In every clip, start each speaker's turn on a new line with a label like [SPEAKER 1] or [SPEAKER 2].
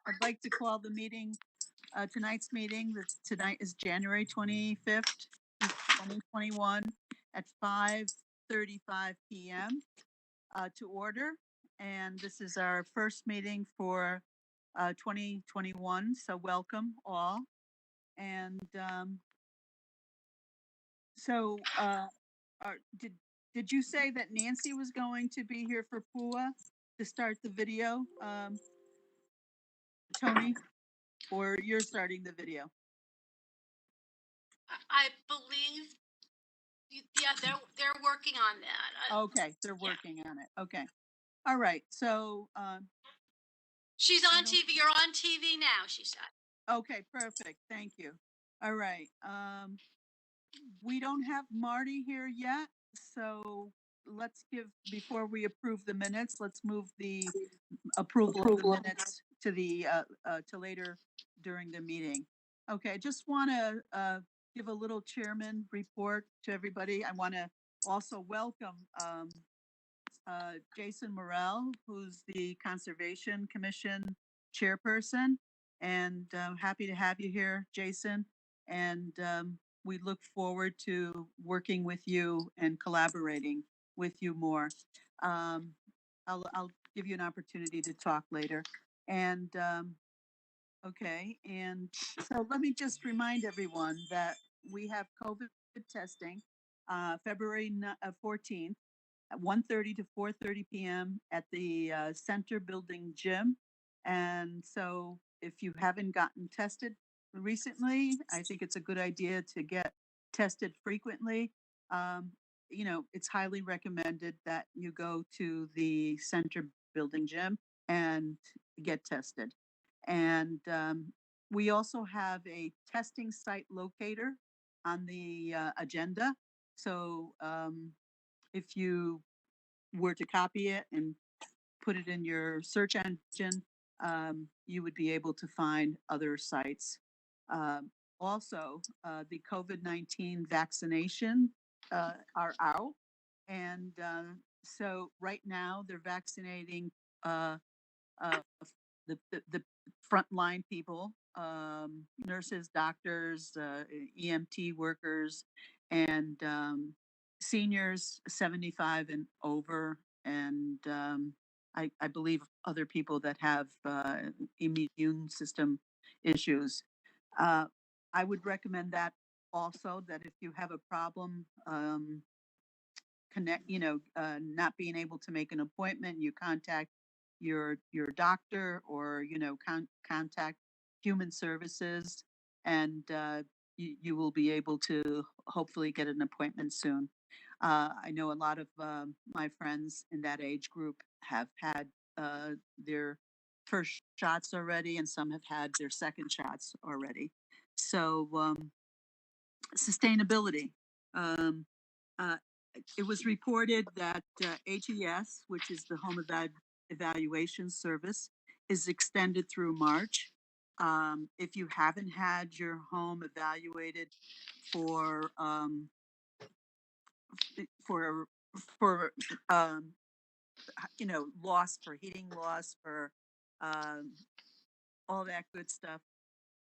[SPEAKER 1] I'd like to call the meeting, tonight's meeting. Tonight is January 25th, 2021 at 5:35 p.m. To order. And this is our first meeting for 2021. So welcome all. And so did you say that Nancy was going to be here for PUA to start the video, Tony? Or you're starting the video?
[SPEAKER 2] I believe, yeah, they're working on that.
[SPEAKER 1] Okay, they're working on it. Okay. All right. So
[SPEAKER 2] she's on TV. You're on TV now, she said.
[SPEAKER 1] Okay, perfect. Thank you. All right. We don't have Marty here yet, so let's before we approve the minutes, let's move the approval of the minutes to the to later during the meeting. Okay, I just want to give a little chairman report to everybody. I want to also welcome Jason Morrell, who's the Conservation Commission chairperson, and happy to have you here, Jason. And we look forward to working with you and collaborating with you more. I'll give you an opportunity to talk later. And okay, and so let me just remind everyone that we have COVID testing February 14th at 1:30 to 4:30 p.m. at the Center Building Gym. And so if you haven't gotten tested recently, I think it's a good idea to get tested frequently. Um, it's highly recommended that you go to the Center Building Gym and get tested. And we also have a testing site locator on the agenda. So if you were to copy it and put it in your search engine, you would be able to find other sites. Also, the COVID-19 vaccination are out. And so right now they're vaccinating uh, uh, the frontline people, nurses, doctors, EMT workers, and seniors 75 and over, and I believe other people that have immune system issues. Uh, I would recommend that also, that if you have a problem, not being able to make an appointment, you contact your doctor, or contact human services, and you will be able to hopefully get an appointment soon. I know a lot of my friends in that age group have had their first shots already, and some have had their second shots already. So sustainability. Um, uh, it was reported that HES, which is the Home Evaluation Service, is extended through March. If you haven't had your home evaluated for for for loss, for heating loss, for um, all that good stuff,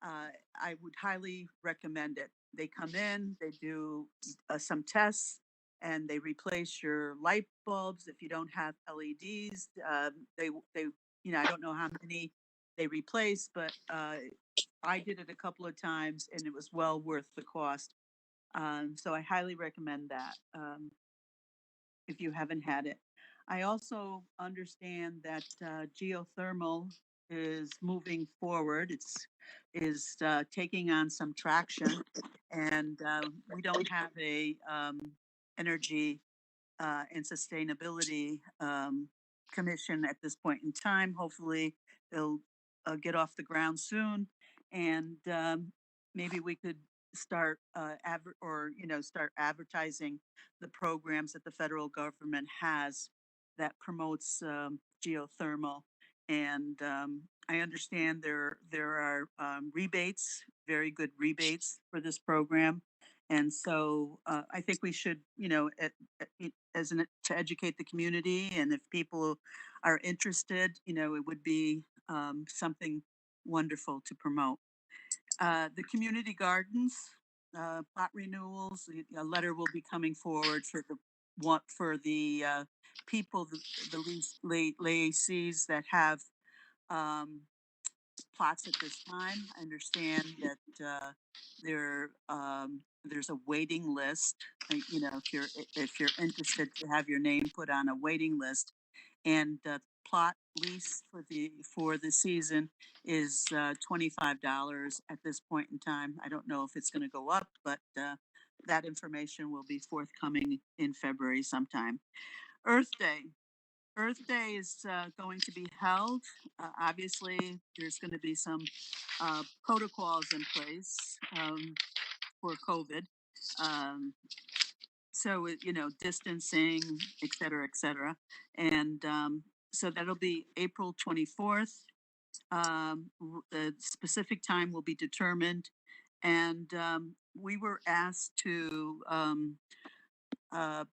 [SPEAKER 1] I would highly recommend it. They come in, they do some tests, and they replace your light bulbs. If you don't have LEDs, I don't know how many they replace, but I did it a couple of times, and it was well worth the cost. So I highly recommend that if you haven't had it. I also understand that geothermal is moving forward. It's taking on some traction, and we don't have a energy and sustainability commission at this point in time. Hopefully, they'll get off the ground soon, and maybe we could start start advertising the programs that the federal government has that promotes geothermal. And I understand there are rebates, very good rebates for this program. And so I think we should, to educate the community, and if people are interested, it would be something wonderful to promote. The community gardens, plot renewals. A letter will be coming forward for the what for the people, the lacies that have um, plots at this time. I understand that there's a waiting list. If you're interested to have your name put on a waiting list, and plot lease for the season is $25 at this point in time. I don't know if it's going to go up, but that information will be forthcoming in February sometime. Earth Day. Earth Day is going to be held. Obviously, there's going to be some protocols in place for COVID. Um, distancing, et cetera, et cetera. And so that'll be April 24th. The specific time will be determined. And we were asked to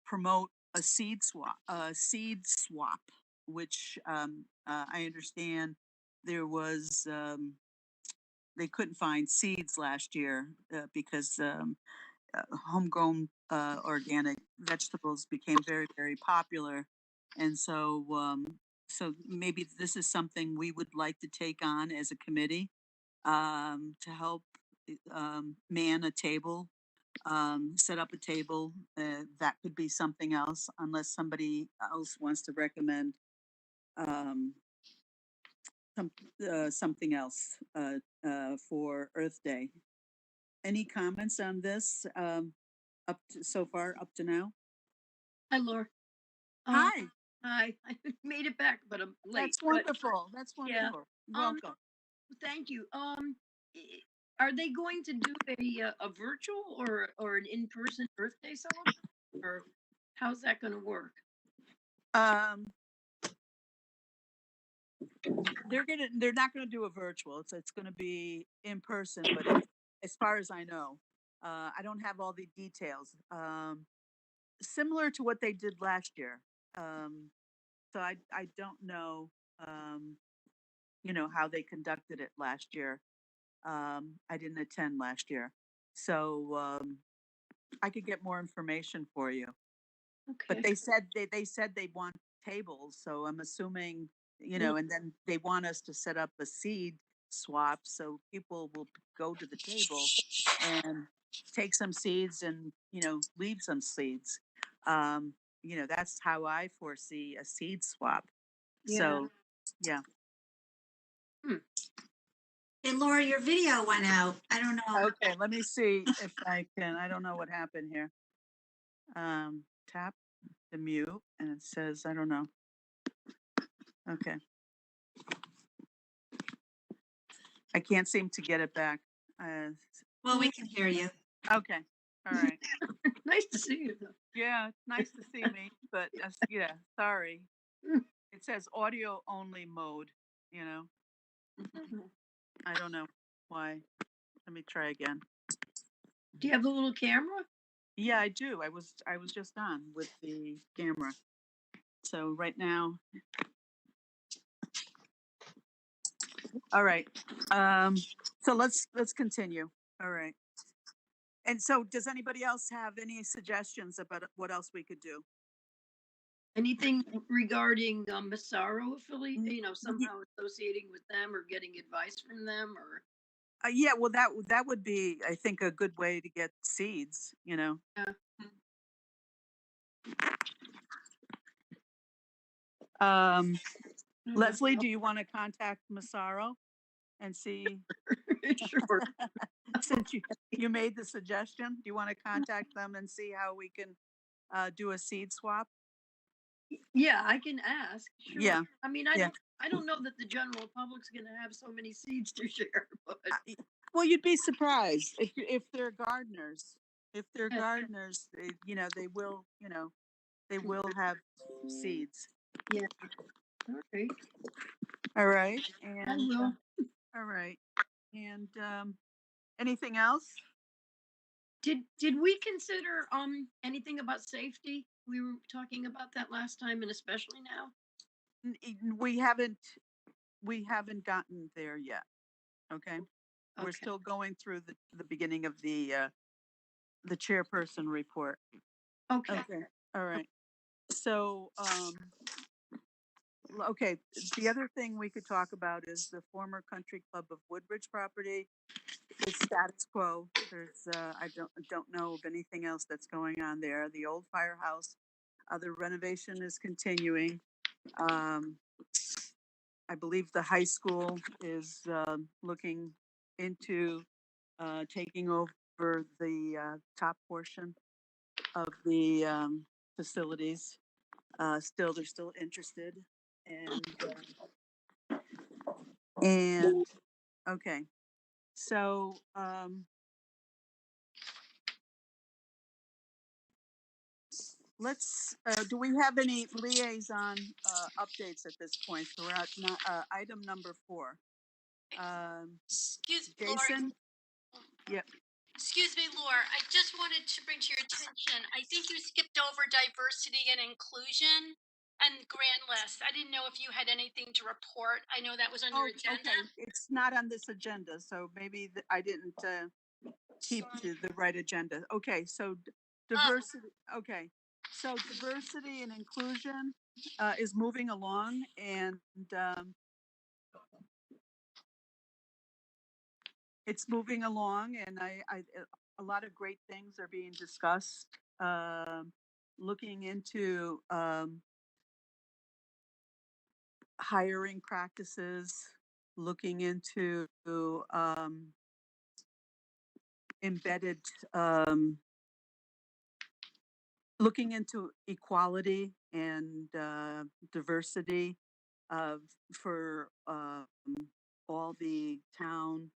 [SPEAKER 1] promote a seed swap, which I understand there was, they couldn't find seeds last year because homegrown organic vegetables became very, very popular. And so maybe this is something we would like to take on as a committee to help man a table, set up a table. That could be something else, unless somebody else wants to recommend um, some, something else for Earth Day. Any comments on this so far up to now?
[SPEAKER 3] Hi, Laura.
[SPEAKER 1] Hi,
[SPEAKER 3] Hi. I made it back, but I'm late.
[SPEAKER 1] that's wonderful. That's
[SPEAKER 3] yeah.
[SPEAKER 1] wonderful.
[SPEAKER 3] Um,
[SPEAKER 1] Welcome.
[SPEAKER 3] Thank you. Are they going to do a virtual or an in-person birthday celebration, or how's that going to work?
[SPEAKER 1] Um, they're not gonna do a virtual. It's gonna be in person, but as far as I know, I don't have all the details. Similar to what they did last year. Um, so I don't know, um, how they conducted it last year. I didn't attend last year, so I could get more information for you. But
[SPEAKER 3] Okay.
[SPEAKER 1] they said they want tables, so I'm assuming,
[SPEAKER 3] Well,
[SPEAKER 1] and then they want us to set up a seed swap so people will go to the table and take some seeds and, leave some seeds. That's how I foresee a seed swap.
[SPEAKER 3] yeah.
[SPEAKER 1] So, yeah.
[SPEAKER 3] Hmm.
[SPEAKER 4] Hey, Laura, your video went out. I don't know.
[SPEAKER 1] Okay, let me see if I can. I don't know what happened here. Tap the mute and it says, I don't know. Okay. I can't seem to get it back.
[SPEAKER 4] Well, we can hear you.
[SPEAKER 1] Okay. All right.
[SPEAKER 3] Nice to see you, though.
[SPEAKER 1] Yeah, nice to see me, but yeah, sorry. It says audio only mode, you know. I don't know why. Let me try again.
[SPEAKER 3] Do you have a little camera?
[SPEAKER 1] Yeah, I do. I was just on with the camera. So right now. All right. So let's continue. All right. And so does anybody else have any suggestions about what else we could do?
[SPEAKER 3] Anything regarding Massaro affiliate?
[SPEAKER 1] Mm,
[SPEAKER 3] Somehow associating with them or getting advice from them, or
[SPEAKER 1] Yeah, well, that would be, I think, a good way to get seeds.
[SPEAKER 3] yeah.
[SPEAKER 1] Um,
[SPEAKER 3] I don't
[SPEAKER 1] Leslie,
[SPEAKER 3] know.
[SPEAKER 1] do you want to contact Massaro and see,
[SPEAKER 3] Sure.
[SPEAKER 1] since you made the suggestion, do you want to contact them and see how we can do a seed swap?
[SPEAKER 3] Yeah, I can ask. Sure.
[SPEAKER 1] Yeah,
[SPEAKER 3] I mean,
[SPEAKER 1] yeah.
[SPEAKER 3] I don't know that the general public's going to have so many seeds to share, but
[SPEAKER 1] Well, you'd be surprised if they're gardeners. If they're
[SPEAKER 3] Yeah.
[SPEAKER 1] gardeners, they will, they will have seeds.
[SPEAKER 3] yeah. All right.
[SPEAKER 1] All right,
[SPEAKER 3] I
[SPEAKER 1] and
[SPEAKER 3] will.
[SPEAKER 1] all right, and anything else?
[SPEAKER 3] Did we consider anything about safety? We were talking about that last time, and especially now.
[SPEAKER 1] We haven't gotten there yet. Okay. We're
[SPEAKER 3] Okay.
[SPEAKER 1] still going through the beginning of the chairperson report.
[SPEAKER 3] Okay.
[SPEAKER 1] Okay. All right. So, okay. The other thing we could talk about is the former Country Club of Woodbridge property. The status quo. There's, I don't know of anything else that's going on there. The old firehouse, the renovation is continuing. Um, I believe the high school is looking into taking over the top portion of the facilities. They're still interested, and okay. So let's. Do we have any liaison updates at this point? So we're at item number 4.
[SPEAKER 2] Laura,
[SPEAKER 1] Jason. Yep.
[SPEAKER 2] excuse me, Laura. I just wanted to bring to your attention. I think you skipped over diversity and inclusion and grand list. I didn't know if you had anything to report. I know that was on your agenda.
[SPEAKER 1] Okay. It's not on this agenda, so maybe I didn't keep the right agenda. Okay, so diversity. Okay, so diversity and inclusion is moving along, and it's moving along, and a lot of great things are being discussed. Looking into hiring practices, looking into embedded, looking into equality and diversity of for all the town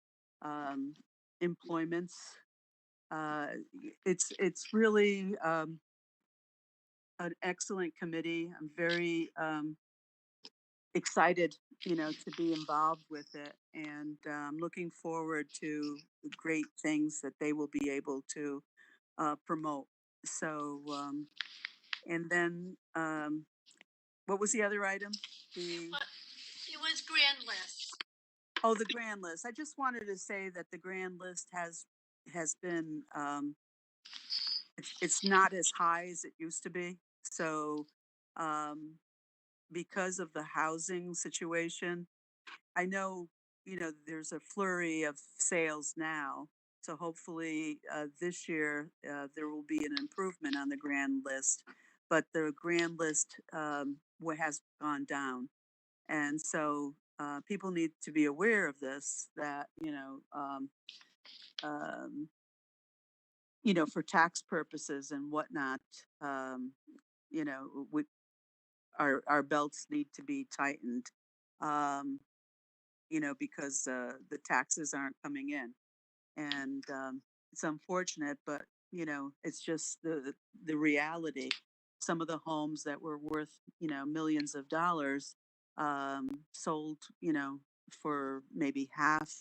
[SPEAKER 1] employments. It's really an excellent committee. I'm very excited, to be involved with it, and looking forward to the great things that they will be able to promote. So, and then what was the other item?
[SPEAKER 2] It was grand list.
[SPEAKER 1] Oh, the grand list. I just wanted to say that the grand list has been it's not as high as it used to be. So um, because of the housing situation, I know there's a flurry of sales now. So hopefully this year there will be an improvement on the grand list, but the grand list what has gone down, and so people need to be aware of this. That um, for tax purposes and whatnot, um, we, our belts need to be tightened, um, because the taxes aren't coming in, and it's unfortunate, but it's just the reality. Some of the homes that were worth millions of dollars sold for maybe half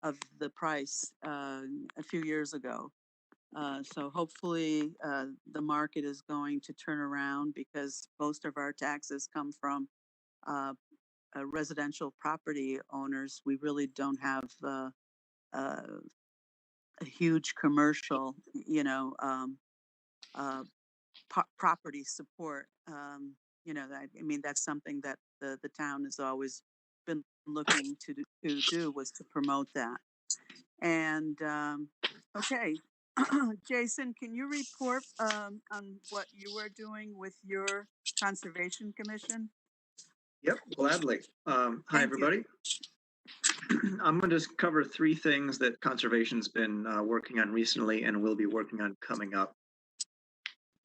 [SPEAKER 1] of the price a few years ago. So hopefully the market is going to turn around, because most of our taxes come from uh, residential property owners. We really don't have uh, a huge commercial, uh, property support. I mean, that's something that the town has always been looking to do, was to promote that. And okay, Jason, can you report on what you are doing with your conservation commission?
[SPEAKER 5] Yep, gladly. Hi,
[SPEAKER 1] Thank you.
[SPEAKER 5] everybody. I'm going to just cover 3 things that Conservation's been working on recently and will be working on coming up.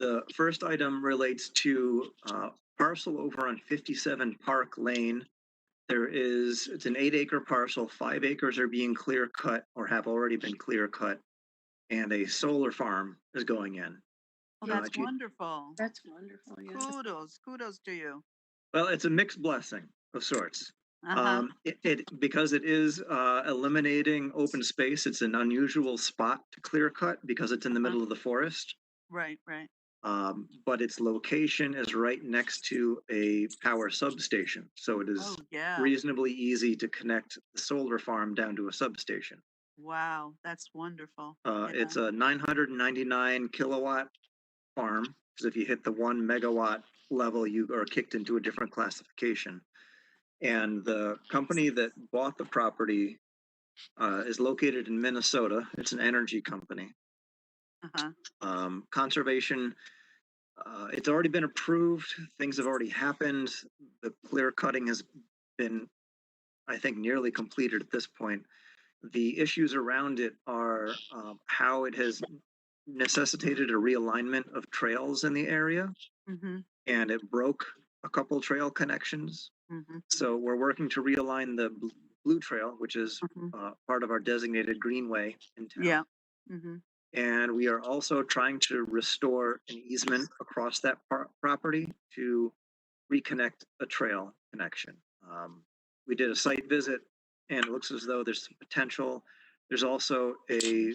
[SPEAKER 5] The first item relates to parcel over on 57 Park Lane. It's an 8-acre parcel. 5 acres are being clear cut or have already been clear cut, and a solar farm is going in.
[SPEAKER 1] Oh, that's wonderful.
[SPEAKER 3] That's wonderful. Yeah.
[SPEAKER 1] Kudos to you.
[SPEAKER 5] Well, it's a mixed blessing of sorts.
[SPEAKER 1] Uh-huh.
[SPEAKER 5] Because it is eliminating open space. It's an unusual spot to clear cut because it's in the middle of the forest.
[SPEAKER 1] Right.
[SPEAKER 5] but its location is right next to a power substation. So it is
[SPEAKER 1] yeah.
[SPEAKER 5] reasonably easy to connect the solar farm down to a substation.
[SPEAKER 1] Wow, that's wonderful.
[SPEAKER 5] It's a 999 kilowatt farm, because if you hit the 1 megawatt level, you are kicked into a different classification. And the company that bought the property is located in Minnesota. It's an energy company. Conservation, it's already been approved. Things have already happened. The clear cutting has been, I think, nearly completed at this point. The issues around it are how it has necessitated a realignment of trails in the area, and it broke a couple trail connections. So we're working to realign the Blue Trail, which is part of our designated greenway in town.
[SPEAKER 1] Yeah.
[SPEAKER 5] And we are also trying to restore an easement across that property to reconnect a trail connection. We did a site visit, and it looks as though there's some potential. There's also a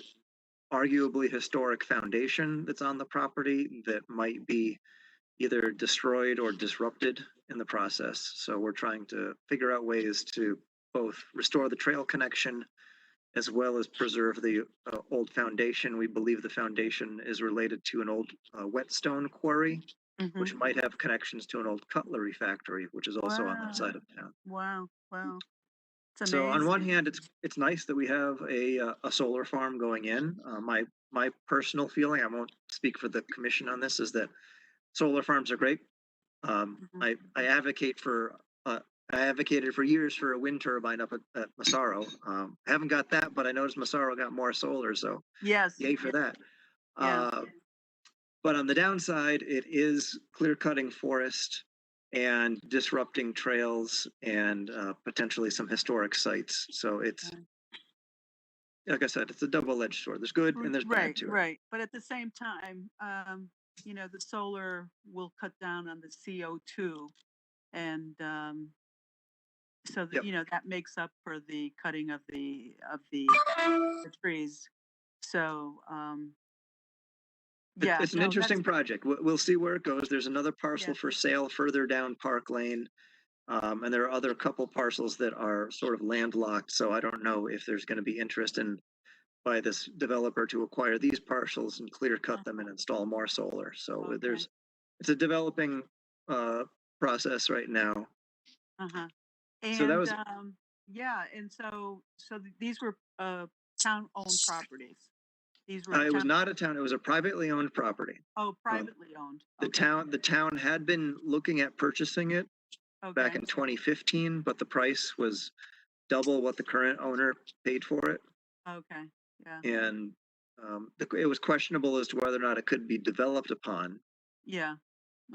[SPEAKER 5] arguably historic foundation that's on the property that might be either destroyed or disrupted in the process. So we're trying to figure out ways to both restore the trail connection as well as preserve the old foundation. We believe the foundation is related to an old whetstone quarry, which might have connections to an old cutlery factory, which is also on that side of town.
[SPEAKER 1] Wow.
[SPEAKER 5] So on one hand, it's nice that we have a solar farm going in. My personal feeling, I won't speak for the commission on this, is that solar farms are great. I advocate for I advocated for years for a wind turbine up at Massaro. I haven't got that, but I noticed Massaro got more solar, so
[SPEAKER 1] yes,
[SPEAKER 5] yay for that.
[SPEAKER 1] Yeah.
[SPEAKER 5] But on the downside, it is clear cutting forest and disrupting trails and potentially some historic sites. So it's, like I said, it's a double-edged sword. There's good and there's bad to it.
[SPEAKER 1] Right. But at the same time, the solar will cut down on the CO2, and so that that makes up for the cutting of the trees. So
[SPEAKER 5] it's an interesting project. We'll see where it goes. There's another parcel for sale further down Park Lane. And there are other couple parcels that are sort of landlocked. So I don't know if there's going to be interest by this developer to acquire these parcels and clear cut them and install more solar. So it's a developing process right now.
[SPEAKER 1] And
[SPEAKER 5] so that was
[SPEAKER 1] and so these were town-owned properties. These were
[SPEAKER 5] it was not a town, it was a privately owned property.
[SPEAKER 1] Oh, privately owned.
[SPEAKER 5] The town had been looking at purchasing it back in 2015, but the price was double what the current owner paid for it.
[SPEAKER 1] Okay. Yeah.
[SPEAKER 5] And it was questionable as to whether or not it could be developed upon.
[SPEAKER 1] Yeah.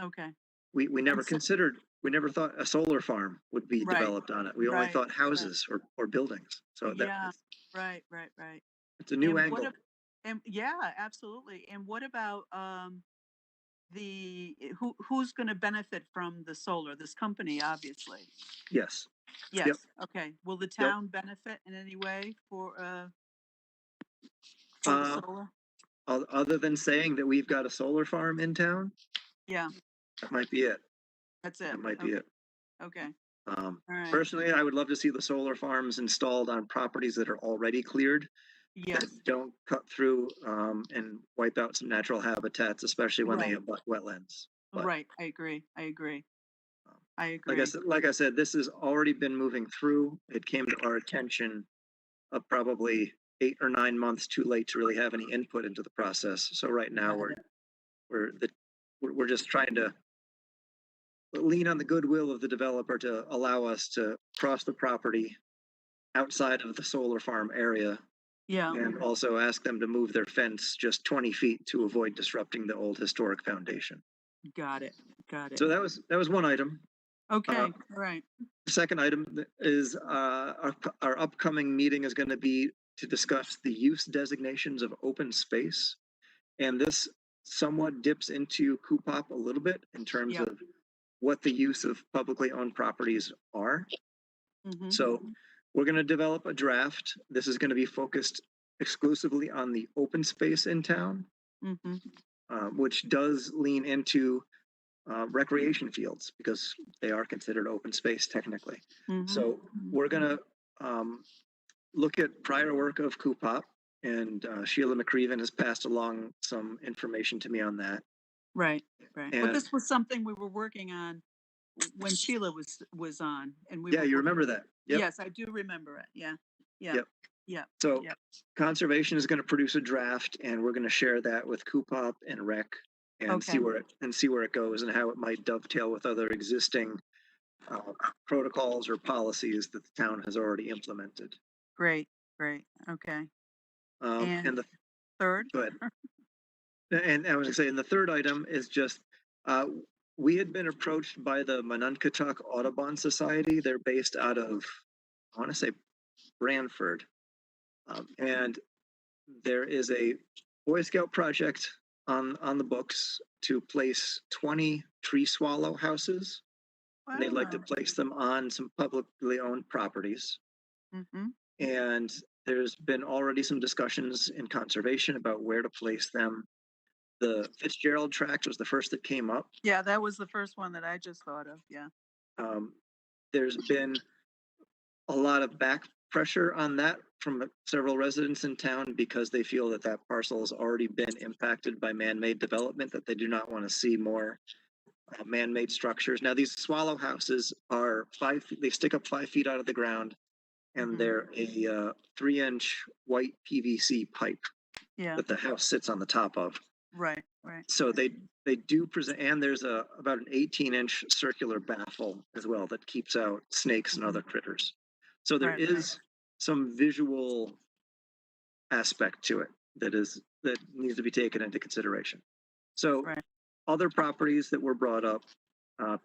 [SPEAKER 1] Okay.
[SPEAKER 5] We never thought a solar farm would be developed on it. We only thought houses or buildings. So
[SPEAKER 1] right.
[SPEAKER 5] It's a new angle.
[SPEAKER 1] Absolutely. And what about who's going to benefit from the solar? This company, obviously.
[SPEAKER 5] Yes.
[SPEAKER 1] Yes. Okay. Will the town benefit in any way for the solar?
[SPEAKER 5] Other than saying that we've got a solar farm in town?
[SPEAKER 1] Yeah.
[SPEAKER 5] That might be it.
[SPEAKER 1] That's it.
[SPEAKER 5] That might be it.
[SPEAKER 1] Okay.
[SPEAKER 5] Personally, I would love to see the solar farms installed on properties that are already cleared.
[SPEAKER 1] Yes.
[SPEAKER 5] That don't cut through and wipe out some natural habitats, especially when they have wetlands. But,
[SPEAKER 1] right. I agree.
[SPEAKER 5] Like I said, this has already been moving through. It came to our attention probably 8 or 9 months too late to really have any input into the process. So right now we're just trying to lean on the goodwill of the developer to allow us to cross the property outside of the solar farm area.
[SPEAKER 1] Yeah.
[SPEAKER 5] And also ask them to move their fence just 20 feet to avoid disrupting the old historic foundation.
[SPEAKER 1] Got it.
[SPEAKER 5] So that was one item.
[SPEAKER 1] Okay. Right.
[SPEAKER 5] The second item is our upcoming meeting is going to be to discuss the use designations of open space. And this somewhat dips into Cupop a little bit in terms of what the use of publicly owned properties are. So we're going to develop a draft. This is going to be focused exclusively on the open space in town. which does lean into recreation fields because they are considered open space technically. So we're going to look at prior work of Cupop, and Sheila McCreven has passed along some information to me on that.
[SPEAKER 1] Right. Well,
[SPEAKER 5] And
[SPEAKER 1] this was something we were working on when Sheila was on, and we
[SPEAKER 5] yeah,
[SPEAKER 1] were
[SPEAKER 5] you
[SPEAKER 1] working.
[SPEAKER 5] remember that? Yep.
[SPEAKER 1] Yes, I do remember it. Yeah.
[SPEAKER 5] Yep.
[SPEAKER 1] Yeah.
[SPEAKER 5] So
[SPEAKER 1] Yep.
[SPEAKER 5] conservation is going to produce a draft, and we're going to share that with Cupop and Rec, and see
[SPEAKER 1] Okay.
[SPEAKER 5] where it goes and how it might dovetail with other existing protocols or policies that the town has already implemented.
[SPEAKER 1] Great. Okay.
[SPEAKER 5] And the
[SPEAKER 1] third?
[SPEAKER 5] go ahead. And I was going to say, and the third item is just, we had been approached by the Monunketuk Audubon Society. They're based out of, I want to say, Brantford. And there is a Boy Scout project on the books to place 20 tree swallow houses.
[SPEAKER 1] Wow.
[SPEAKER 5] And they'd like to place them on some publicly owned properties. And there's been already some discussions in conservation about where to place them. The Fitzgerald tract was the first that came up.
[SPEAKER 1] Yeah, that was the first one that I just thought of. Yeah.
[SPEAKER 5] There's been a lot of back pressure on that from several residents in town because they feel that that parcel has already been impacted by man-made development, that they do not want to see more man-made structures. Now, these swallow houses are 5 feet, they stick up 5 feet out of the ground, and they're a 3-inch white PVC pipe that the house sits on the top of.
[SPEAKER 1] Right.
[SPEAKER 5] So they do present, and there's about an 18-inch circular baffle as well that keeps out snakes and other critters. So there is some visual aspect to it that needs to be taken into consideration. So other properties that were brought up,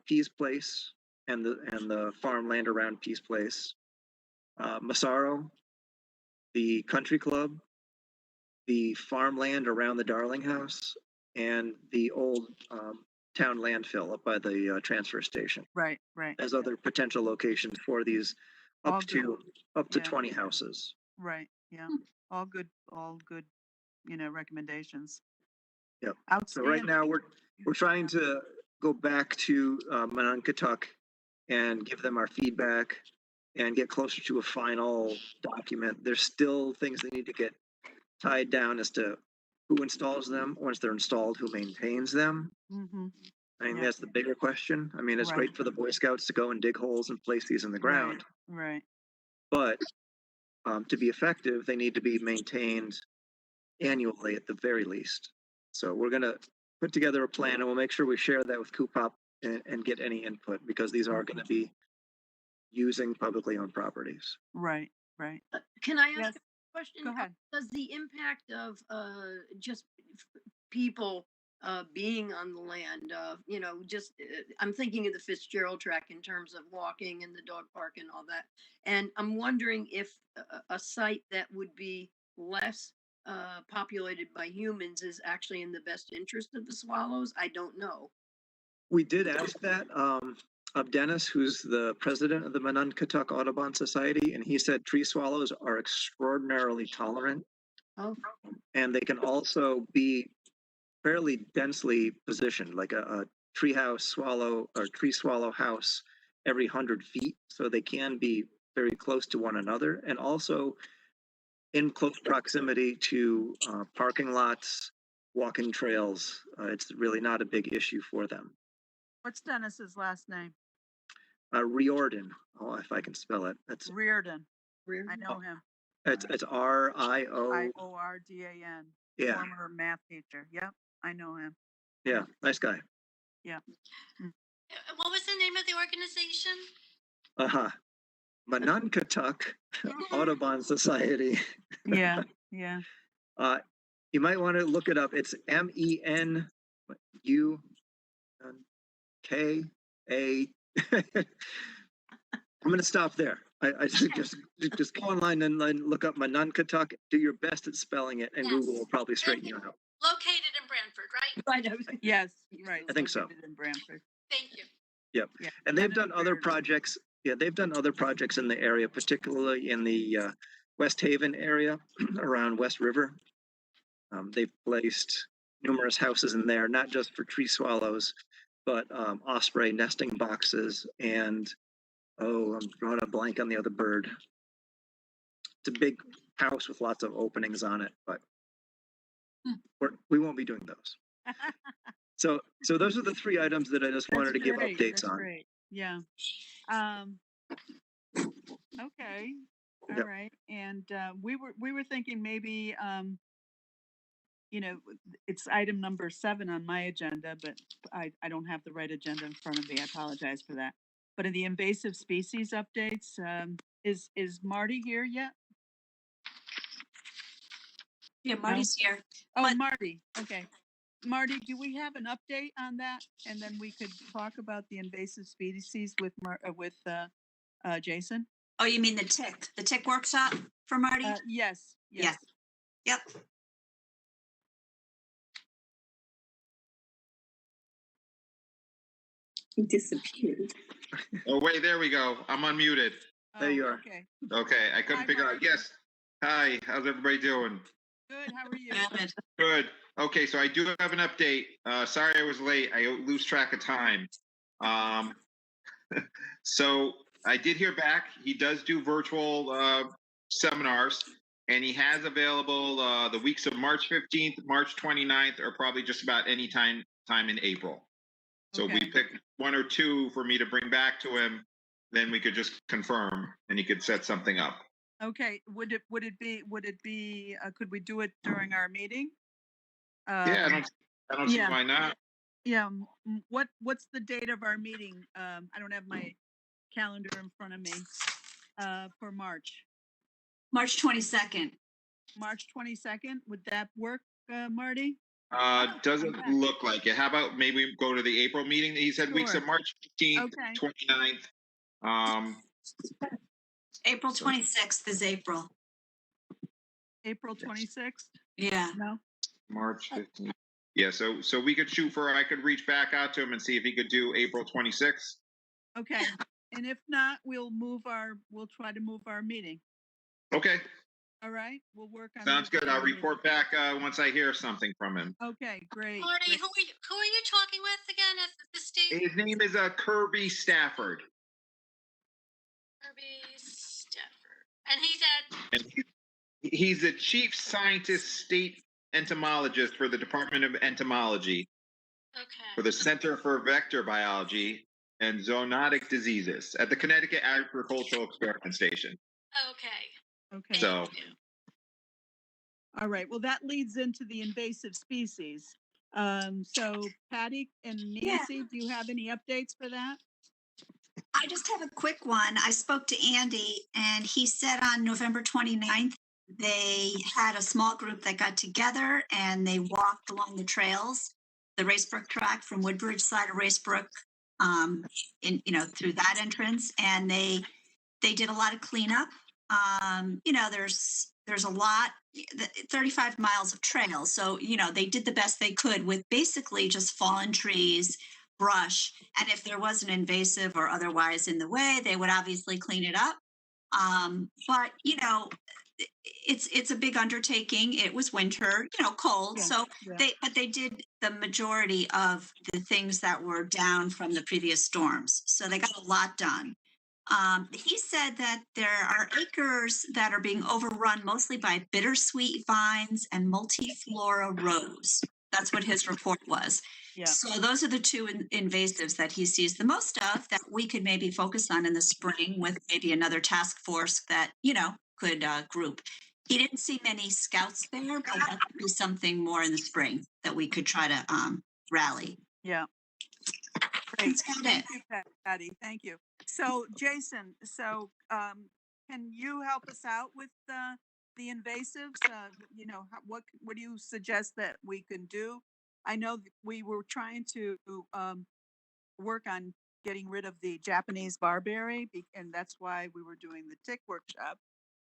[SPEAKER 5] Pease Place and the farmland around Pease Place, Massaro, the country club, the farmland around the Darling House, and the old town landfill up by the transfer station.
[SPEAKER 1] Right.
[SPEAKER 5] As other potential locations for these up to 20 houses.
[SPEAKER 1] Right. Yeah. All good. Recommendations.
[SPEAKER 5] Yep. So
[SPEAKER 1] Outstanding.
[SPEAKER 5] right now we're trying to go back to Monunketuk and give them our feedback and get closer to a final document. There's still things that need to get tied down as to who installs them. Once they're installed, who maintains them. I mean, that's the bigger question. I mean, it's great for the Boy Scouts to go and dig holes and place these in the ground.
[SPEAKER 1] Right.
[SPEAKER 5] But to be effective, they need to be maintained annually at the very least. So we're going to put together a plan, and we'll make sure we share that with Cupop and get any input, because these are going to be using publicly owned properties.
[SPEAKER 1] Right.
[SPEAKER 3] Can I ask a question?
[SPEAKER 1] Go ahead.
[SPEAKER 3] Does the impact of just people being on the land, I'm thinking of the Fitzgerald track in terms of walking and the dog park and all that. And I'm wondering if a site that would be less populated by humans is actually in the best interest of the swallows. I don't know.
[SPEAKER 5] We did ask that of Dennis, who's the president of the Monunketuk Audubon Society, and he said tree swallows are extraordinarily tolerant. And they can also be fairly densely positioned, like a treehouse swallow or tree swallow house every 100 feet. So they can be very close to one another, and also in close proximity to parking lots, walking trails. It's really not a big issue for them.
[SPEAKER 1] What's Dennis's last name?
[SPEAKER 5] Riordan. Oh, if I can spell it. That's
[SPEAKER 1] Reardon. I know him.
[SPEAKER 5] It's RIORDAN.
[SPEAKER 1] Yeah. Former math teacher. Yep, I know him.
[SPEAKER 5] Yeah, nice guy.
[SPEAKER 1] Yeah.
[SPEAKER 2] What was the name of the organization?
[SPEAKER 5] Monunketuk Audubon Society.
[SPEAKER 1] Yeah.
[SPEAKER 5] You might want to look it up. It's MENUKA. I'm going to stop there. I just go online and look up Monunketuk. Do your best at spelling it, and Google will probably straighten you out.
[SPEAKER 2] Located in Brantford, right?
[SPEAKER 1] Yes, right.
[SPEAKER 5] I think so.
[SPEAKER 1] In Brantford.
[SPEAKER 2] Thank you.
[SPEAKER 5] Yep. Yeah. And they've done other projects. Yeah, they've done other projects in the area, particularly in the West Haven area around West River. They've placed numerous houses in there, not just for tree swallows, but osprey nesting boxes and I'm drawing a blank on the other bird. It's a big house with lots of openings on it, but we won't be doing those. So those are the three items that I just wanted to give updates
[SPEAKER 1] That's
[SPEAKER 5] on.
[SPEAKER 1] great. Yeah. Okay. All
[SPEAKER 5] Yep.
[SPEAKER 1] right. And we were thinking maybe it's item number 7 on my agenda, but I don't have the right agenda in front of me. I apologize for that. But in the invasive species updates, is Marty here yet?
[SPEAKER 4] Yeah, Marty's here.
[SPEAKER 1] Oh,
[SPEAKER 4] But-
[SPEAKER 1] Marty. Okay. Marty, do we have an update on that? And then we could talk about the invasive species with Jason?
[SPEAKER 4] Oh, you mean the tick workshop for Marty?
[SPEAKER 1] Yes.
[SPEAKER 4] Yeah. Yep.
[SPEAKER 3] He disappeared.
[SPEAKER 6] Oh, wait, there we go. I'm unmuted.
[SPEAKER 5] There you are.
[SPEAKER 1] Okay.
[SPEAKER 6] Okay, I couldn't
[SPEAKER 1] Hi,
[SPEAKER 6] figure out.
[SPEAKER 1] Mark.
[SPEAKER 6] Yes. Hi, how's everybody doing?
[SPEAKER 1] Good. How are you?
[SPEAKER 4] Good.
[SPEAKER 6] Good. Okay, so I do have an update. Sorry I was late. I lose track of time. So I did hear back. He does do virtual seminars, and he has available the weeks of March 15th, March 29th, or probably just about any time in April. So
[SPEAKER 1] Okay.
[SPEAKER 6] we picked 1 or 2 for me to bring back to him. Then we could just confirm, and he could set something up.
[SPEAKER 1] Okay. Would it be? Could we do it during our meeting?
[SPEAKER 6] Yeah, I don't see
[SPEAKER 1] yeah.
[SPEAKER 6] why not.
[SPEAKER 1] Yeah. What's the date of our meeting? I don't have my calendar in front of me. For March.
[SPEAKER 4] March 22nd.
[SPEAKER 1] March 22nd. Would that work, Marty?
[SPEAKER 6] Doesn't look like it. How about maybe go to the April meeting? He said weeks
[SPEAKER 1] Sure.
[SPEAKER 6] of March 15th,
[SPEAKER 1] Okay.
[SPEAKER 6] 29th.
[SPEAKER 4] April 26th is April.
[SPEAKER 1] April 26th?
[SPEAKER 4] Yeah.
[SPEAKER 1] No?
[SPEAKER 6] March 15th. Yeah, so we could shoot for, I could reach back out to him and see if he could do April 26th.
[SPEAKER 1] Okay. And if not, we'll try to move our meeting.
[SPEAKER 6] Okay,
[SPEAKER 1] All right. We'll work on
[SPEAKER 6] sounds
[SPEAKER 1] moving
[SPEAKER 6] good.
[SPEAKER 1] our
[SPEAKER 6] I'll
[SPEAKER 1] meeting.
[SPEAKER 6] report back once I hear something from him.
[SPEAKER 1] Okay, great.
[SPEAKER 2] Marty,
[SPEAKER 1] great.
[SPEAKER 2] who are you talking with again at the state?
[SPEAKER 6] His name is Kirby Stafford.
[SPEAKER 2] Kirby Stafford. And he's at
[SPEAKER 6] And he's the chief scientist state entomologist for the Department of Entomology for the Center for Vector Biology and Zoonotic Diseases at the Connecticut Agricultural Experiment Station.
[SPEAKER 1] Okay.
[SPEAKER 6] So,
[SPEAKER 1] All right. Well, that leads into the invasive species. So Patty and Nancy, do you have any updates for that?
[SPEAKER 4] I just have a quick one. I spoke to Andy, and he said on November 29th, they had a small group that got together and they walked along the trails, the Racebrook track from Woodbridge side of Racebrook, through that entrance, and they did a lot of cleanup. There's a lot, 35 miles of trails, so they did the best they could with basically just fallen trees, brush, and if there was an invasive or otherwise in the way, they would obviously clean it up. But it's a big undertaking. It was winter, cold,
[SPEAKER 1] Yeah,
[SPEAKER 4] so
[SPEAKER 1] yeah.
[SPEAKER 4] they did the majority of the things that were down from the previous storms, so they got a lot done. He said that there are acres that are being overrun mostly by bittersweet vines and multiflora rose. That's what his report was.
[SPEAKER 1] Yeah.
[SPEAKER 4] So those are the two invasives that he sees the most of that we could maybe focus on in the spring with maybe another task force that, could group. He didn't see many scouts there, but that could be something more in the spring that we could try to rally.
[SPEAKER 1] Yeah. Great.
[SPEAKER 4] That's about
[SPEAKER 1] Thank
[SPEAKER 4] it.
[SPEAKER 1] you, Patty. Thank you. So, Jason, can you help us out with the invasives? What do you suggest that we can do? I know that we were trying to work on getting rid of the Japanese barberry, and that's why we were doing the tick workshop.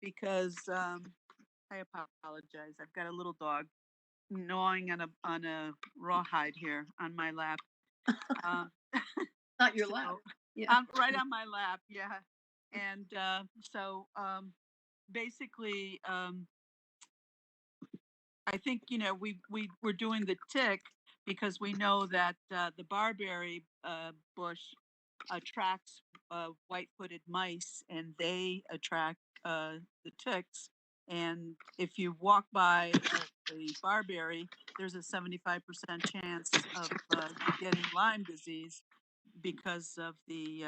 [SPEAKER 1] Because I apologize, I've got a little dog gnawing on a rawhide here on my lap.
[SPEAKER 3] Not your lap. Yeah.
[SPEAKER 1] Right on my lap, yeah. And basically, I think, we're doing the tick because we know that the barberry bush attracts white-footed mice, and they attract the ticks. And if you walk by the barberry, there's a 75% chance of getting Lyme disease because of the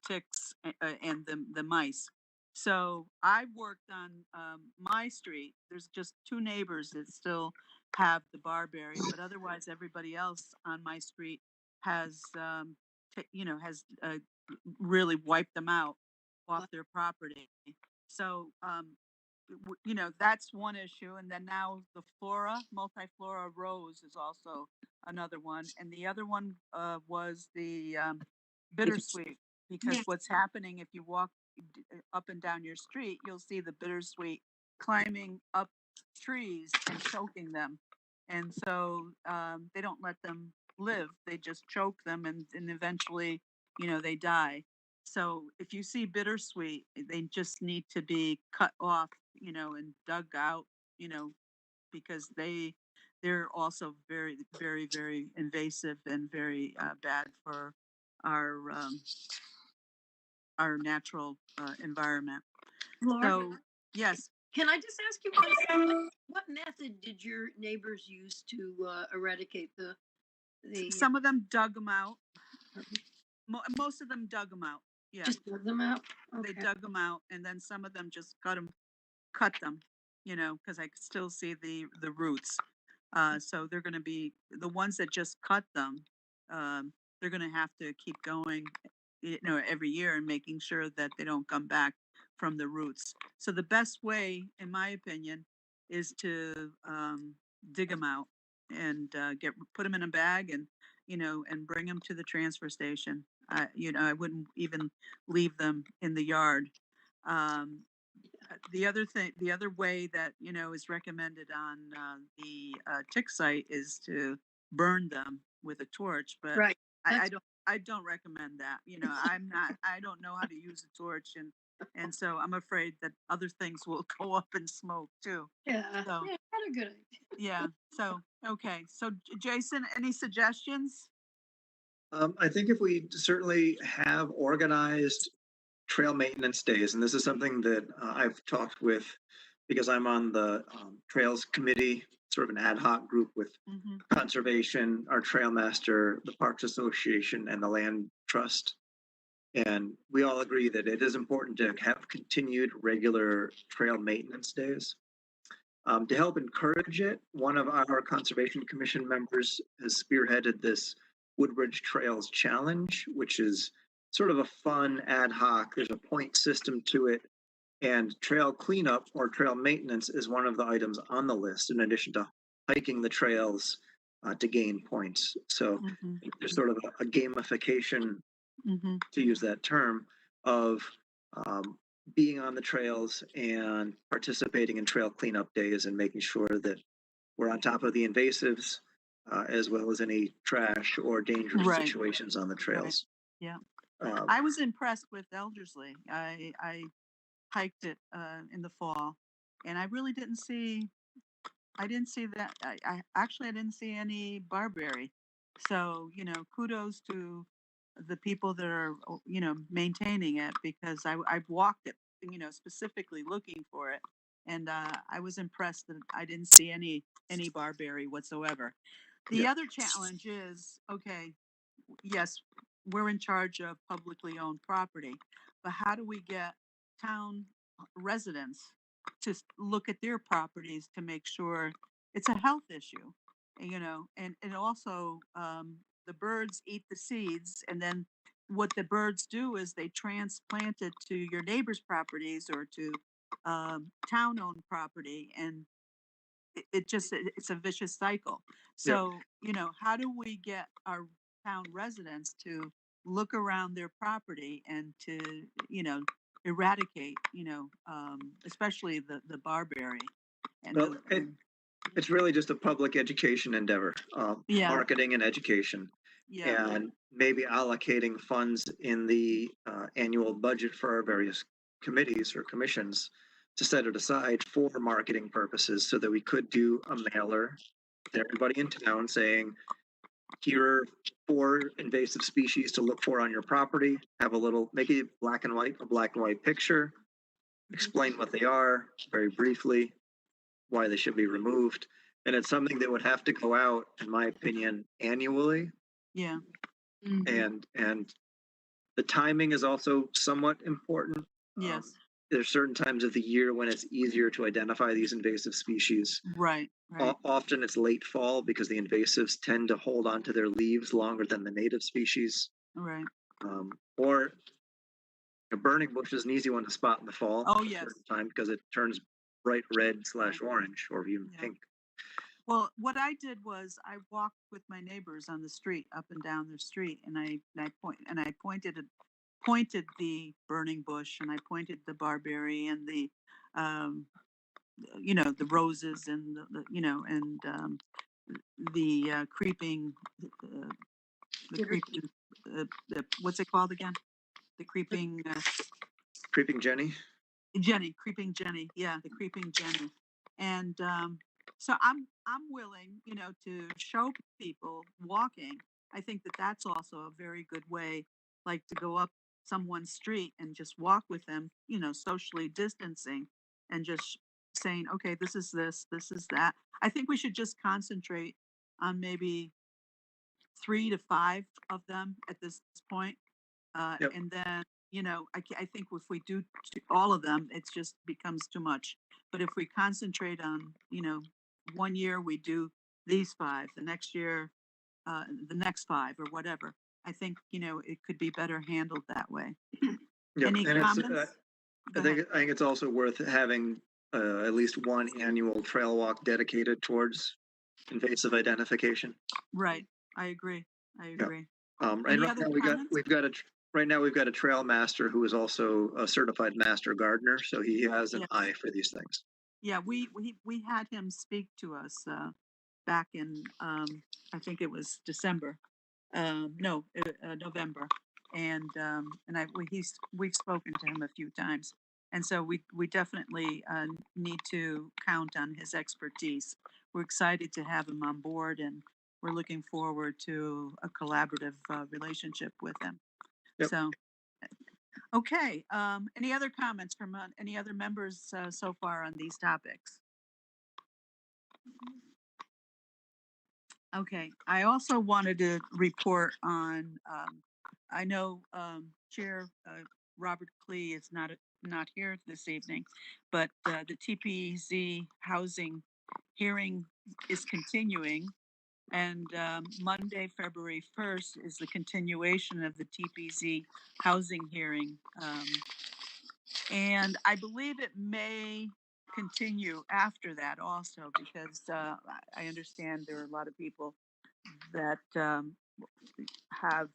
[SPEAKER 1] ticks and the mice. So I worked on my street. There's just two neighbors that still have the barberry, but otherwise everybody else on my street has has really wiped them out off their property. So that's one issue. And then now the multiflora rose is also another one. And the other one was the bittersweet, because what's happening if you walk up and down your street, you'll see the bittersweet climbing up trees and choking them. And so they don't let them live. They just choke them, and eventually, they die. So if you see bittersweet, they just need to be cut off, and dug out, you know, because they're also very, very, very invasive and very bad for our um, our natural environment.
[SPEAKER 3] Laura,
[SPEAKER 1] So yes,
[SPEAKER 3] can I just ask you one? What method did your neighbors use to eradicate the
[SPEAKER 1] some of them dug them out. Most of them dug them out. Yeah,
[SPEAKER 3] just dug them out?
[SPEAKER 1] they
[SPEAKER 3] Okay.
[SPEAKER 1] dug them out, and then some of them just cut them, because I could still see the roots. So they're going to be the ones that just cut them. They're going to have to keep going, every year, and making sure that they don't come back from the roots. So the best way, in my opinion, is to dig them out and put them in a bag, and bring them to the transfer station. I wouldn't even leave them in the yard. Um, the other way that is recommended on the tick site is to burn them with a torch, but
[SPEAKER 3] Right.
[SPEAKER 1] I don't recommend that. I don't know how to use a torch, and so I'm afraid that other things will go up in smoke too.
[SPEAKER 3] Yeah.
[SPEAKER 1] So
[SPEAKER 3] Yeah. Not a good idea.
[SPEAKER 1] yeah. So okay. So Jason, any suggestions?
[SPEAKER 5] I think if we certainly have organized trail maintenance days, and this is something that I've talked with because I'm on the trails committee, sort of an ad hoc group with
[SPEAKER 1] Mm-hmm.
[SPEAKER 5] conservation, our trail master, the Parks Association, and the Land Trust. And we all agree that it is important to have continued regular trail maintenance days. To help encourage it, one of our Conservation Commission members has spearheaded this Woodbridge Trails Challenge, which is sort of a fun ad hoc. There's a point system to it, and trail cleanup or trail maintenance is one of the items on the list, in addition to hiking the trails to gain points. So
[SPEAKER 1] Mm-hmm.
[SPEAKER 5] there's sort of a gamification,
[SPEAKER 1] Mm-hmm.
[SPEAKER 5] to use that term, of um, being on the trails and participating in trail cleanup days and making sure that we're on top of the invasives as well as any trash or dangerous
[SPEAKER 1] Right.
[SPEAKER 5] situations on the trails.
[SPEAKER 1] Yeah.
[SPEAKER 5] Um,
[SPEAKER 1] I was impressed with Eldersley. I hiked it in the fall, and I really didn't see. I didn't see that. I actually I didn't see any barberry. So kudos to the people that are maintaining it, because I've walked it, specifically looking for it, and I was impressed that I didn't see any barberry whatsoever. The
[SPEAKER 5] Yeah.
[SPEAKER 1] other challenge is, okay, yes, we're in charge of publicly owned property, but how do we get town residents to look at their properties to make sure it's a health issue, and also the birds eat the seeds, and then what the birds do is they transplant it to your neighbor's properties or to town owned property, and it's a vicious cycle.
[SPEAKER 5] Yep.
[SPEAKER 1] So, how do we get our town residents to look around their property and to, eradicate, especially the barberry and
[SPEAKER 5] Well, it's really just a public education endeavor,
[SPEAKER 1] yeah,
[SPEAKER 5] marketing and education,
[SPEAKER 1] yeah,
[SPEAKER 5] and maybe allocating funds in the annual budget for our various committees or commissions to set it aside for marketing purposes so that we could do a mailer to everybody in town saying, here are 4 invasive species to look for on your property. Have a little, make it a black and white picture, explain what they are very briefly, why they should be removed. And it's something that would have to go out, in my opinion, annually.
[SPEAKER 1] Yeah.
[SPEAKER 5] And the timing is also somewhat important.
[SPEAKER 1] Yes.
[SPEAKER 5] There's certain times of the year when it's easier to identify these invasive species.
[SPEAKER 1] Right. Right.
[SPEAKER 5] Often it's late fall because the invasives tend to hold on to their leaves longer than the native species.
[SPEAKER 1] Right.
[SPEAKER 5] Or a burning bush is an easy one to spot in the fall.
[SPEAKER 1] Oh, yes.
[SPEAKER 5] Time because it turns bright red/orange or even pink.
[SPEAKER 1] Well, what I did was I walked with my neighbors on the street, up and down the street, and I pointed the burning bush, and I pointed the barberry and the the roses and the creeping what's it called again? The creeping
[SPEAKER 5] Creeping Jenny.
[SPEAKER 1] Creeping Jenny. Yeah, the creeping Jenny. And so I'm willing, to show people walking. I think that that's also a very good way, like to go up someone's street and just walk with them, socially distancing, and just saying, okay, this is that. I think we should just concentrate on maybe 3 to 5 of them at this point.
[SPEAKER 5] Yep.
[SPEAKER 1] And then, I think if we do all of them, it just becomes too much. But if we concentrate on, one year we do these 5, the next year, the next 5 or whatever, I think, it could be better handled that way.
[SPEAKER 5] Yep.
[SPEAKER 1] Any
[SPEAKER 5] And
[SPEAKER 1] comments?
[SPEAKER 5] I think it's also worth having at least one annual trail walk dedicated towards invasive identification.
[SPEAKER 1] Right. I agree.
[SPEAKER 5] And
[SPEAKER 1] Any
[SPEAKER 5] right
[SPEAKER 1] other
[SPEAKER 5] now we've got a trail master who is also a certified master gardener, so he has an eye for these things.
[SPEAKER 1] Yeah, we had him speak to us back in I think it was December. No, November, and we've spoken to him a few times, and so we definitely need to count on his expertise. We're excited to have him on board, and we're looking forward to a collaborative relationship with him.
[SPEAKER 5] Yep.
[SPEAKER 1] So, okay. Any other comments from any other members so far on these topics? Okay. I also wanted to report on. I know Chair Robert Klee is not here this evening, but the TPZ housing hearing is continuing. And Monday, February 1st is the continuation of the TPZ housing hearing. And I believe it may continue after that also, because I understand there are a lot of people that have,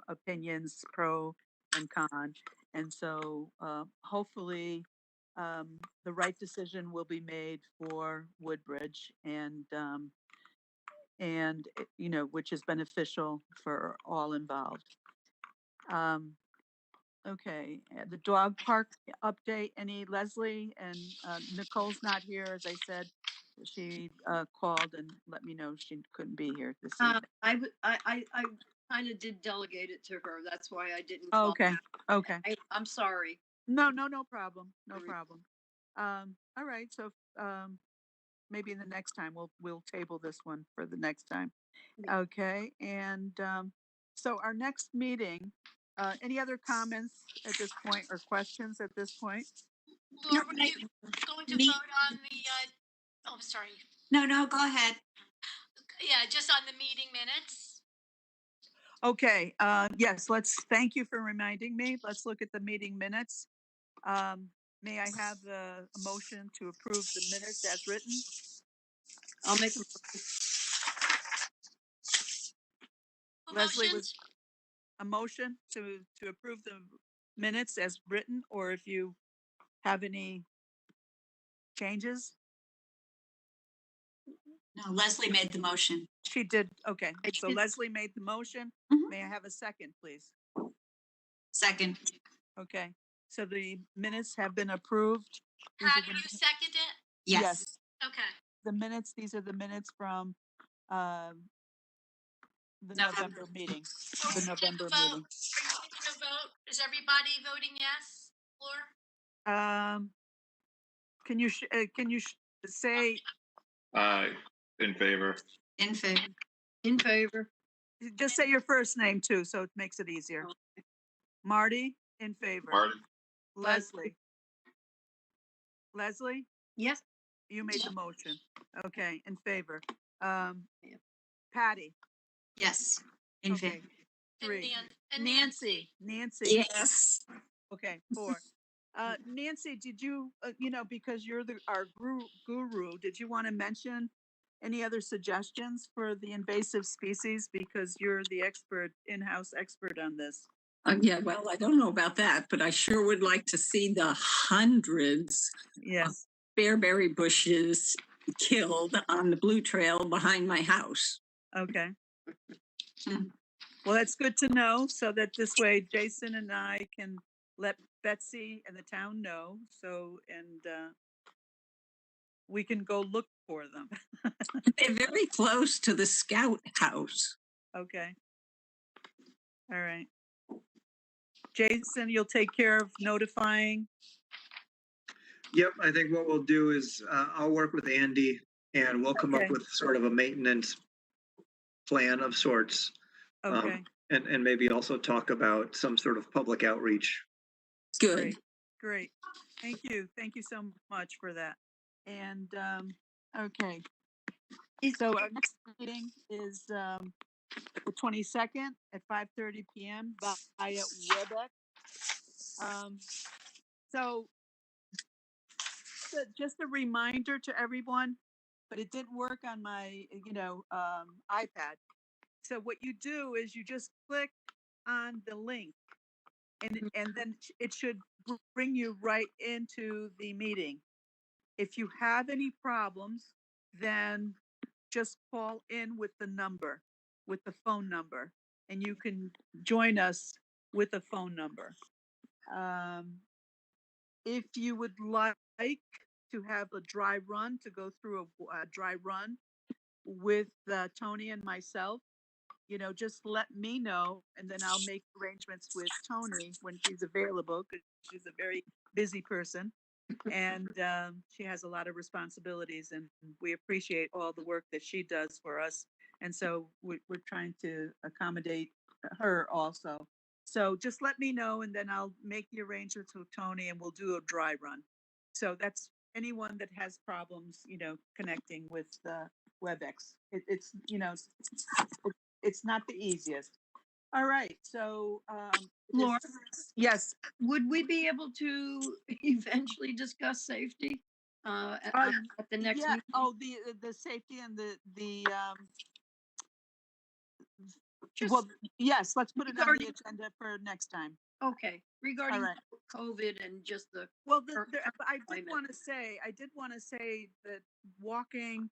[SPEAKER 1] opinions pro and con. And so hopefully the right decision will be made for Woodbridge, and which is beneficial for all involved. Okay, the dog park update. Any Leslie? And Nicole's not here, as I said. She called and let me know she couldn't be here this evening.
[SPEAKER 3] I kind of did delegate it to her. That's why I didn't call.
[SPEAKER 1] Okay. Okay.
[SPEAKER 3] I'm sorry.
[SPEAKER 1] No problem. No problem. All right. So maybe in the next time we'll table this one for the next time. Okay. And so our next meeting. Any other comments at this point or questions at this point?
[SPEAKER 2] Laura, were you going to vote on the? Oh, sorry.
[SPEAKER 4] No, go ahead.
[SPEAKER 2] Yeah, just on the meeting minutes.
[SPEAKER 1] Okay. Yes. Thank you for reminding me. Let's look at the meeting minutes. May I have a motion to approve the minutes as written?
[SPEAKER 3] I'll make
[SPEAKER 1] Leslie was a motion to approve the minutes as written, or if you have any changes?
[SPEAKER 4] No, Leslie made the motion.
[SPEAKER 1] She did. Okay. So
[SPEAKER 3] did.
[SPEAKER 1] Leslie made the motion.
[SPEAKER 4] Mhm.
[SPEAKER 1] May I have a second, please?
[SPEAKER 4] Second.
[SPEAKER 1] Okay. So the minutes have been approved. These
[SPEAKER 2] How
[SPEAKER 1] are
[SPEAKER 2] do
[SPEAKER 1] the-
[SPEAKER 2] you second it?
[SPEAKER 4] Yes.
[SPEAKER 2] Okay.
[SPEAKER 1] The minutes, these are the minutes from the
[SPEAKER 4] November.
[SPEAKER 1] November meeting.
[SPEAKER 2] Are
[SPEAKER 1] The
[SPEAKER 2] we taking
[SPEAKER 1] November
[SPEAKER 2] a vote?
[SPEAKER 1] meeting.
[SPEAKER 2] Are you taking a vote? Is everybody voting yes? Laura?
[SPEAKER 1] Can you say,
[SPEAKER 6] In favor.
[SPEAKER 4] In favor.
[SPEAKER 3] In favor.
[SPEAKER 1] just say your first name too, so it makes it easier. Marty, in favor.
[SPEAKER 6] Martin?
[SPEAKER 1] Leslie. Leslie,
[SPEAKER 3] Yes.
[SPEAKER 1] you made the motion. Okay, in favor.
[SPEAKER 3] Yeah.
[SPEAKER 1] Patty.
[SPEAKER 4] Yes. In
[SPEAKER 1] Okay,
[SPEAKER 4] favor.
[SPEAKER 1] three.
[SPEAKER 2] And
[SPEAKER 1] Nancy.
[SPEAKER 4] Yes.
[SPEAKER 1] Okay, four. Nancy, did you, because you're our guru, did you want to mention any other suggestions for the invasive species? Because you're the in-house expert on this.
[SPEAKER 7] Yeah, well, I don't know about that, but I sure would like to see the hundreds
[SPEAKER 1] Yes.
[SPEAKER 7] bearberry bushes killed on the Blue Trail behind my house.
[SPEAKER 1] Okay. Well, that's good to know, so that this way Jason and I can let Betsy and the town know, and we can go look for them.
[SPEAKER 7] They're very close to the Scout House.
[SPEAKER 1] Okay. All right. Jason, you'll take care of notifying.
[SPEAKER 5] Yep, I think what we'll do is I'll work with Andy and we'll come
[SPEAKER 1] Okay.
[SPEAKER 5] up with sort of a maintenance plan of sorts.
[SPEAKER 1] Okay.
[SPEAKER 5] And maybe also talk about some sort of public outreach.
[SPEAKER 7] Good.
[SPEAKER 1] Great. Thank you. Thank you so much for that. And okay. So our next meeting is the 22nd at 5:30 p.m. via WebEx. So just a reminder to everyone, but it didn't work on my iPad. So what you do is you just click on the link, and then it should bring you right into the meeting. If you have any problems, then just call in with the phone number, and you can join us with a phone number. If you would like to have a dry run, to go through a dry run with Tony and myself, just let me know, and then I'll make arrangements with Tony when she's available, because she's a very busy person, and she has a lot of responsibilities, and we appreciate all the work that she does for us. And so we're trying to accommodate her also. So just let me know, and then I'll make the arrangements with Tony, and we'll do a dry run. So that's anyone that has problems, connecting with WebEx. It's not the easiest. All right. So,
[SPEAKER 3] Laura,
[SPEAKER 1] yes.
[SPEAKER 3] would we be able to eventually discuss safety at the next
[SPEAKER 1] Yeah.
[SPEAKER 3] meeting?
[SPEAKER 1] Oh, the safety and the
[SPEAKER 3] Just
[SPEAKER 1] well, yes. Let's put it on the
[SPEAKER 3] regarding-
[SPEAKER 1] agenda for next time.
[SPEAKER 3] okay, regarding
[SPEAKER 1] right.
[SPEAKER 3] COVID and just the
[SPEAKER 1] Well,
[SPEAKER 3] current
[SPEAKER 1] I did
[SPEAKER 3] climate.
[SPEAKER 1] want to say that walking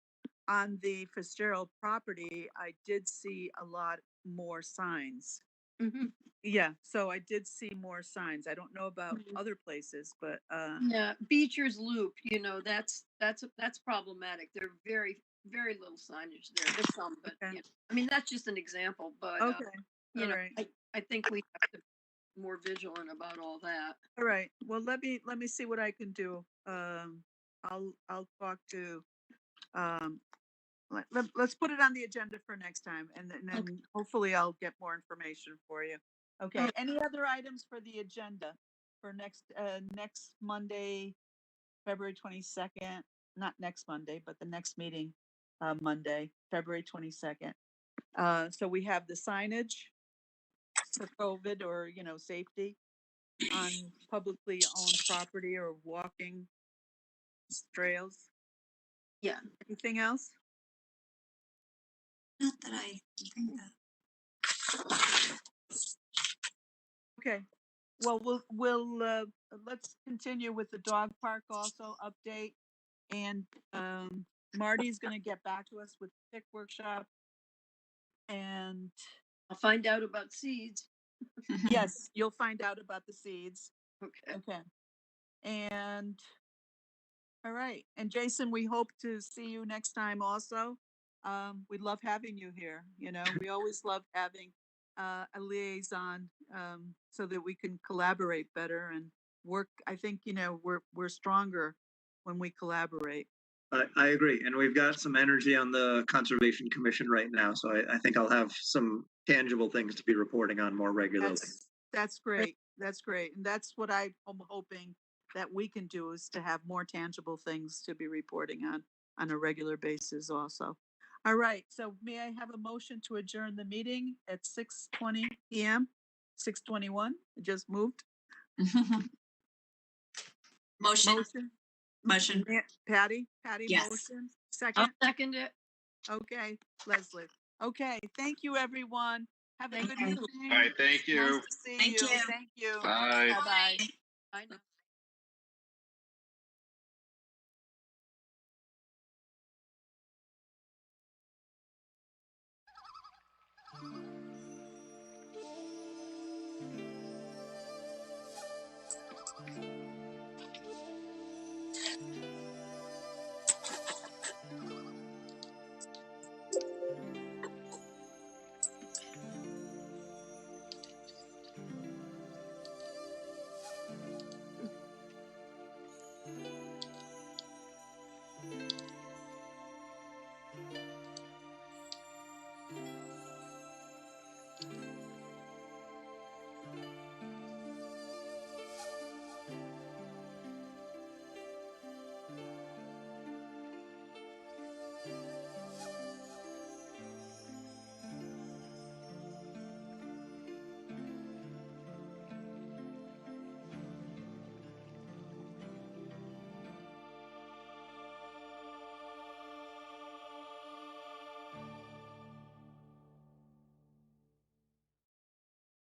[SPEAKER 1] on the Fitzgerald property, I did see a lot more signs.
[SPEAKER 3] Mhm.
[SPEAKER 1] Yeah, so I did see more signs. I don't know about other places, but
[SPEAKER 3] Yeah, Beecher's Loop, that's problematic. There are very, very little signage there. There's some, but
[SPEAKER 1] Okay.
[SPEAKER 3] I mean, that's just an example, but
[SPEAKER 1] okay.
[SPEAKER 3] you
[SPEAKER 1] All
[SPEAKER 3] know,
[SPEAKER 1] right.
[SPEAKER 3] I think we have to be more vigilant about all that.
[SPEAKER 1] All right. Well, let me see what I can do. I'll talk to let's put it on the agenda for next time, and then hopefully I'll get more information for you. Okay. Any other items for the agenda for next Monday, February 22nd? Not next Monday, but the next meeting, Monday, February 22nd. So we have the signage for COVID, or safety on publicly owned property or walking trails.
[SPEAKER 3] Yeah.
[SPEAKER 1] Anything else?
[SPEAKER 4] Not that I think that.
[SPEAKER 1] Okay. Well, we'll let's continue with the dog park also update, and Marty's going to get back to us with the PIC workshop, and
[SPEAKER 3] I'll find out about seeds.
[SPEAKER 1] yes, you'll find out about the seeds.
[SPEAKER 3] Okay.
[SPEAKER 1] Okay. And all right. And Jason, we hope to see you next time also. We love having you here. You know, we always love having a liaison so that we can collaborate better and work. I think, you know, we're stronger when we collaborate.
[SPEAKER 5] I agree. And we've got some energy on the Conservation Commission right now. So I think I'll have some tangible things to be reporting on more regularly.
[SPEAKER 1] That's great. That's great. And that's what I'm hoping that we can do, is to have more tangible things to be reporting on a regular basis also. All right. So may I have a motion to adjourn the meeting at 6:20 p.m.? 6:21. It just moved.
[SPEAKER 4] Motion.
[SPEAKER 1] Motion. Patty,
[SPEAKER 4] Yes.
[SPEAKER 1] motion.
[SPEAKER 3] I'll
[SPEAKER 1] Second.
[SPEAKER 3] second it.
[SPEAKER 1] Okay. Leslie. Okay. Thank you, everyone. Have a good
[SPEAKER 4] Okay.
[SPEAKER 1] evening.
[SPEAKER 6] All right, thank you.
[SPEAKER 1] Nice to see
[SPEAKER 4] Thank
[SPEAKER 1] you.
[SPEAKER 4] you.
[SPEAKER 1] Thank you.
[SPEAKER 6] Bye.
[SPEAKER 1] Bye-bye.
[SPEAKER 3] Bye now.